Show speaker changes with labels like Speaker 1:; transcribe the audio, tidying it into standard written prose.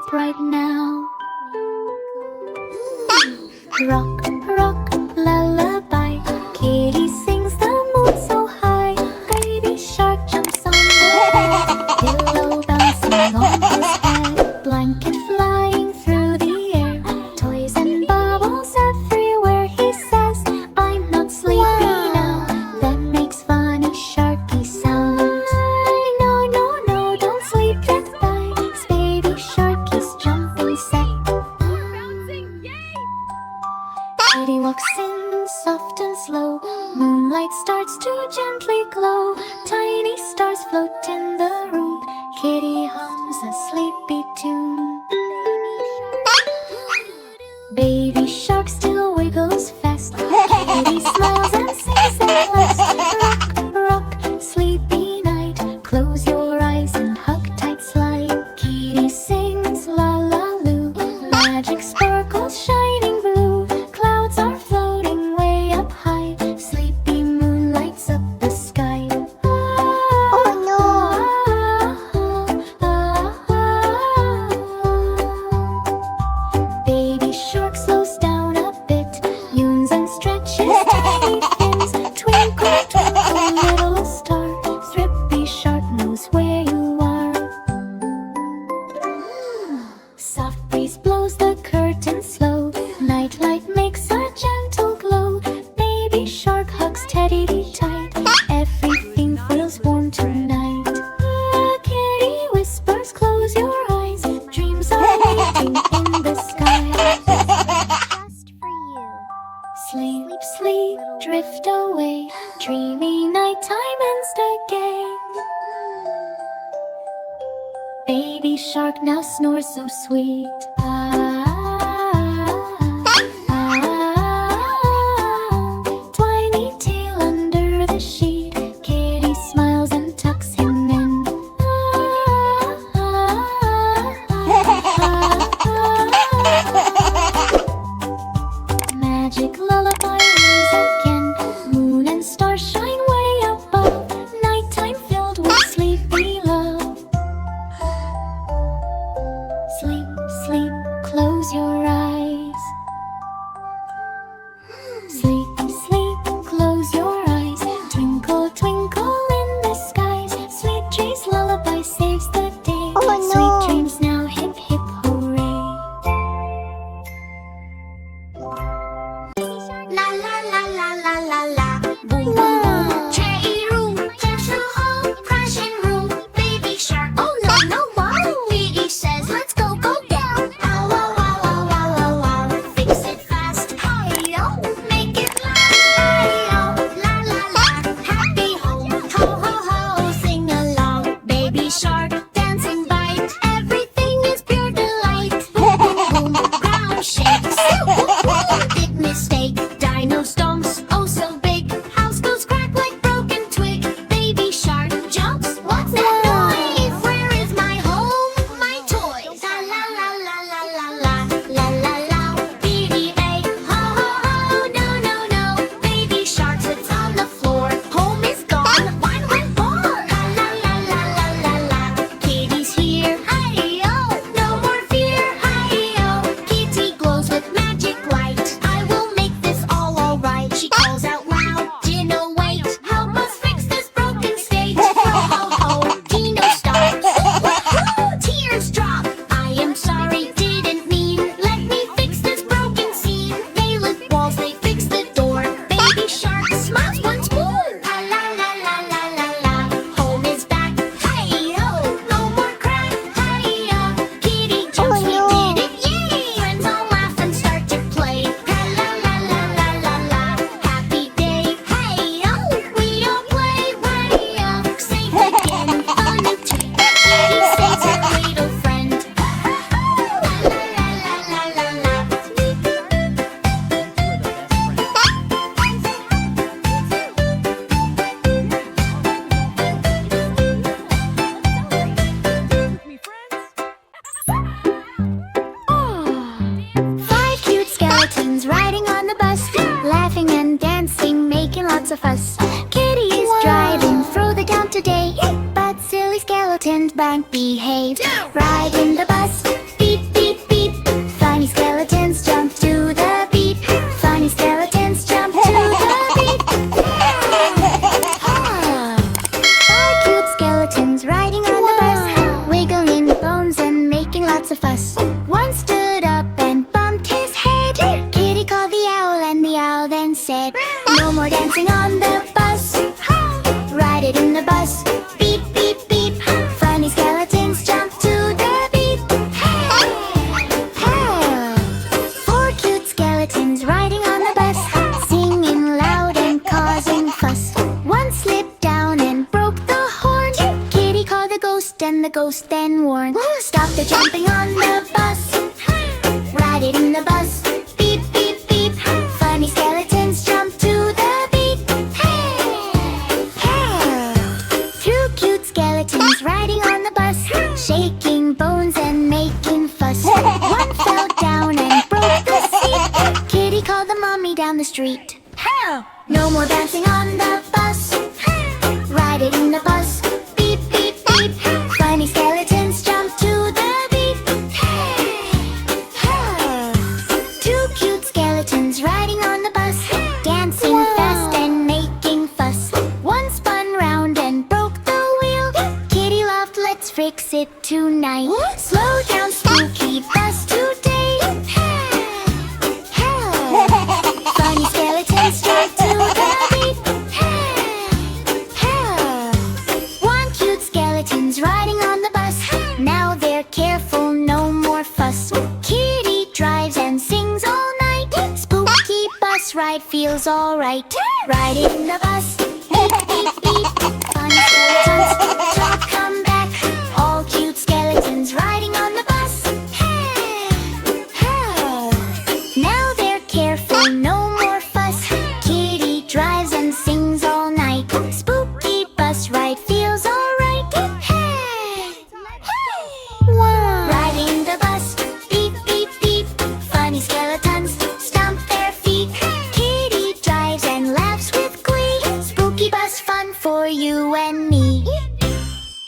Speaker 1: sleep right now. Rock, rock, lullaby. Kitty sings the moon so high. Baby shark jumps on the bed. Pillow bouncing on his head. Blanket flying through the air. Toys and bubbles everywhere. He says, I'm not sleepy now. Then makes funny sharky sounds. No, no, no, don't sleep yet, guys. Baby sharky's jumping set. Kitty walks in soft and slow. Moonlight starts to gently glow. Tiny stars float in the room. Kitty hums a sleepy tune. Baby shark still wiggles fast. Kitty smiles and sings at last. Rock, rock, sleepy night. Close your eyes and hug tight slide. Kitty sings la la loo. Magic sparkles shining blue. Clouds are floating way up high. Sleepy moon lights up the sky. Oh no! Baby shark slows down a bit. Yawns and stretches tiny fins. Twinkle, twinkle, little star. Thrippy shark knows where you are. Soft breeze blows the curtain slow. Nightlight makes a gentle glow. Baby shark hugs Teddy tight. Everything feels warm tonight. Kitty whispers, close your eyes. Dreams are waiting in the sky.
Speaker 2: Just for you.
Speaker 1: Sleep, sleep, drift away. Dreamy nighttime ends again. Baby shark now snores so sweet. Tiny tail under the sheet. Kitty smiles and tucks him in. Magic lullaby rings again. Moon and stars shine way above. Nighttime filled with sleepy love. Sleep, sleep, close your eyes. Sleep, sleep, close your eyes. Twinkle, twinkle in the skies. Sweet dreams lullaby saves the day.
Speaker 2: Oh, no.
Speaker 1: Sweet dreams now, hip hip hooray.
Speaker 2: La la la la la la la. Boom boom boom. Cherry room. Gentle home. Crashing room. Baby shark. Oh no no wow. Kitty says let's go go down. Ow wow wow wow wow wow wow. Fix it fast. Hey yo. Make it last. Hey yo. La la la. Happy home. Ho ho ho. Sing along. Baby shark dancing bite. Everything is pure delight. Boom boom boom. Ground shakes. Big mistake. Dino stomps. Oh so big. House goes crack like broken twig. Baby shark jumps. What's that noise? Where is my home? My toys. La la la la la la la. La la la. BDA. Ho ho ho. No no no. Baby shark sits on the floor. Home is gone. Wine went more. La la la la la la la. Kitty's here. Hi-yo. No more fear. Hi-yo. Kitty glows with magic light. I will make this all alright. She calls out loud. Dino, wait. Help us fix this broken state. Ho ho ho. Dino stops. Woohoo! Tears drop. I am sorry. Didn't mean. Let me fix this broken scene. They lift walls. They fix the door. Baby shark smiles once more. La la la la la la la. Home is back. Hi-yo. No more crack. Hi-yo. Kitty jumps. We did it. Yay! Friends all laugh and start to play. La la la la la la la. Happy day. Hi-yo. We don't play. Hi-yo. Safe again. A new treat. Kitty saves her little friend. La la la la la la la.
Speaker 1: Five cute skeletons riding on the bus, laughing and dancing, making lots of fuss. Kitty is driving through the town today, but silly skeletons won't behave. Riding the bus, beep
Speaker 2: lots of fuss. One stood up and bumped his head. Kitty called the owl and the owl then said, no more dancing on the bus. Ride it in the bus. Beep, beep, beep. Funny skeletons jump to the beat. Four cute skeletons riding on the bus, singing loud and causing fuss. One slipped down and broke the horn. Kitty called the ghost and the ghost then warned, stop the jumping on the bus. Ride it in the bus. Beep, beep, beep. Funny skeletons jump to the beat. Two cute skeletons riding on the bus, shaking bones and making fuss. One fell down and broke the seat. Kitty called the mommy down the street. No more dancing on the bus. Ride it in the bus. Beep, beep, beep. Funny skeletons jump to the beat. Two cute skeletons riding on the bus, dancing fast and making fuss. One spun round and broke the wheel. Kitty laughed, let's fix it tonight. Slow down, spooky bus today. Funny skeletons jump to the beat. One cute skeleton's riding on the bus. Now they're careful, no more fuss. Kitty drives and sings all night. Spooky bus ride feels alright. Ride in the bus. Beep, beep,